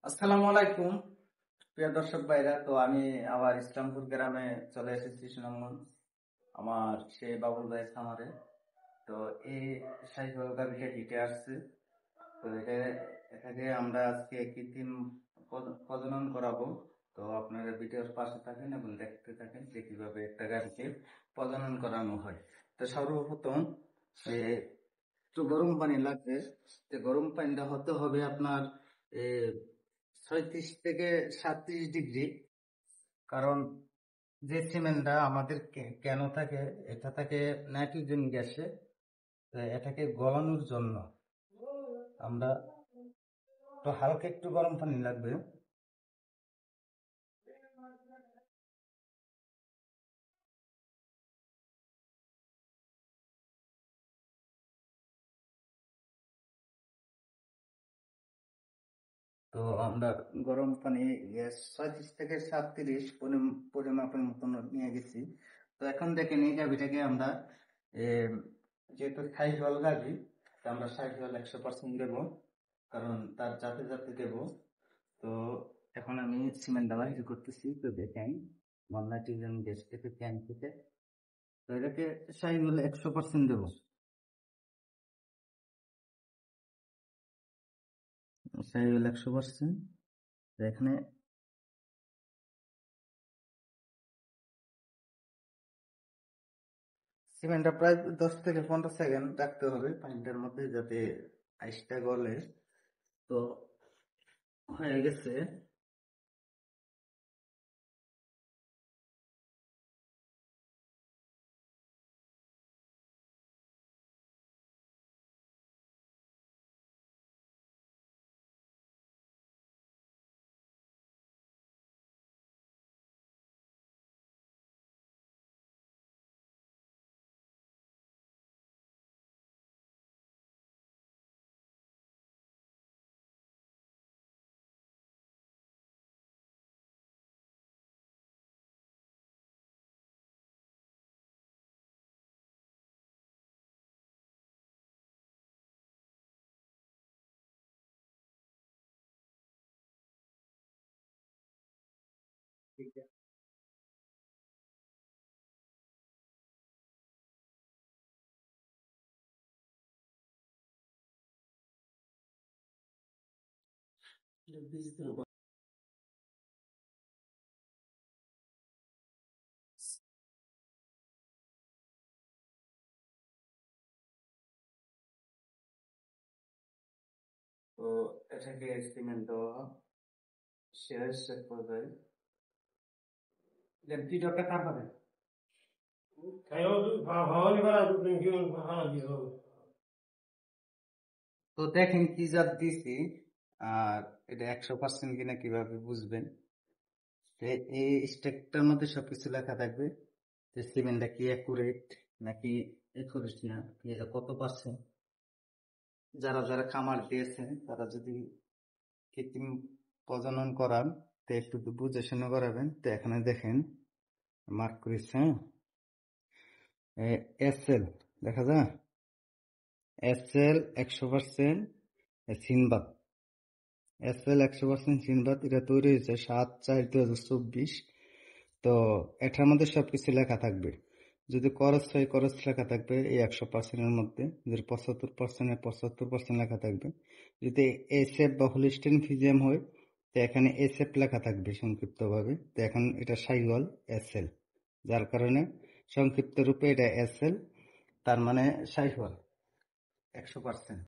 আসসালামু আলাইকুম প্রিয় দর্শক ভাইরা। তো আমি আবার ইসলামপুর গ্রামে চলে এসেছি সুনামগঞ্জ আমার সেই বাবুল ভাই খামারে। তো এই সাইকেল গাড়িটা হিটে আসছে। তো এটাকে আমরা আজকে কৃত্রিম প্রজনন করাবো। তো আপনারা ভিডিওর পাশে থাকেন এবং দেখতে থাকেন যে কিভাবে একটা গাড়িকে প্রজনন করানো হয়। তো সর্বপ্রথম একটু গরম পানি লাগবে। তো গরম পানিটা হতে হবে আপনার 36 থেকে 37 ডিগ্রি। কারণ যে সিমেন্টটা আমাদের কেন থাকে, এটা থাকে নাইট্রোজেন গ্যাসে। এটাকে গলানোর জন্য আমরা তো হালকা একটু গরম পানি লাগবে। তো আমরা গরম পানি 36 থেকে 37 পরিমাপের মতন নিয়ে গেছি। তো এখন দেখেন এই গাভিটাকে আমরা যেহেতু সাইজওয়াল গাভি, তো আমরা সাইজওয়াল 100% দেবো, কারণ তার জাতে জাতে দেবো। তো এখন আমি সিমেন্ট দেওয়া শুরু করতেছি। তো দেখেন নাইট্রোজেন গ্যাস থেকে ক্যান থেকে, তো এটাকে সাইজওয়াল 100% দেবো। সাইজওয়াল 100%। এখানে সিমেন্টটা প্রায় 10 থেকে 15 সেকেন্ড রাখতে হবে পানিটার মধ্যে, যাতে আইসটা গলে। তো হয়ে গেছে। তো এটাকে সিমেন্ট দেওয়া শেষ এক পর্যায়ে ভিডিওটা কার হবে। তো দেখেন কি জাত দিছি, আর এটা 100% কিনা কিভাবে বুঝবেন। এই স্টেকটার মধ্যে সবকিছু লেখা থাকবে যে সিমেন্টটা কি অ্যাকুরেট নাকি অ্যাকুরেট না, কি এটা কত পার্সেন্ট। যারা যারা খামার দিয়েছেন তারা যদি কৃত্রিম প্রজনন করান তো একটু বুঝে শুনে করাবেন। তো এখানে দেখেন মার্ক করেছে, এসএল দেখা যায়, এসএল 100% সিনবাদ। এসএল 100% সিনবাদ, এটা তৈরি হয়েছে 7/4/2024। তো এটার মধ্যে সবকিছু লেখা থাকবে। যদি করস হয় করস লেখা থাকবে এই 100%-এর মধ্যে, যদি 75% 75% লেখা থাকবে। যদি এসএফ বা হোলিস্টিন ফিজিয়াম হয় তো এখানে এসএফ লেখা থাকবে সংক্ষিপ্ত ভাবে। তো এখন এটা সাইওয়াল এসএল, যার কারণে সংক্ষিপ্ত রূপে এটা এসএল, তার মানে সাইওয়াল 100%।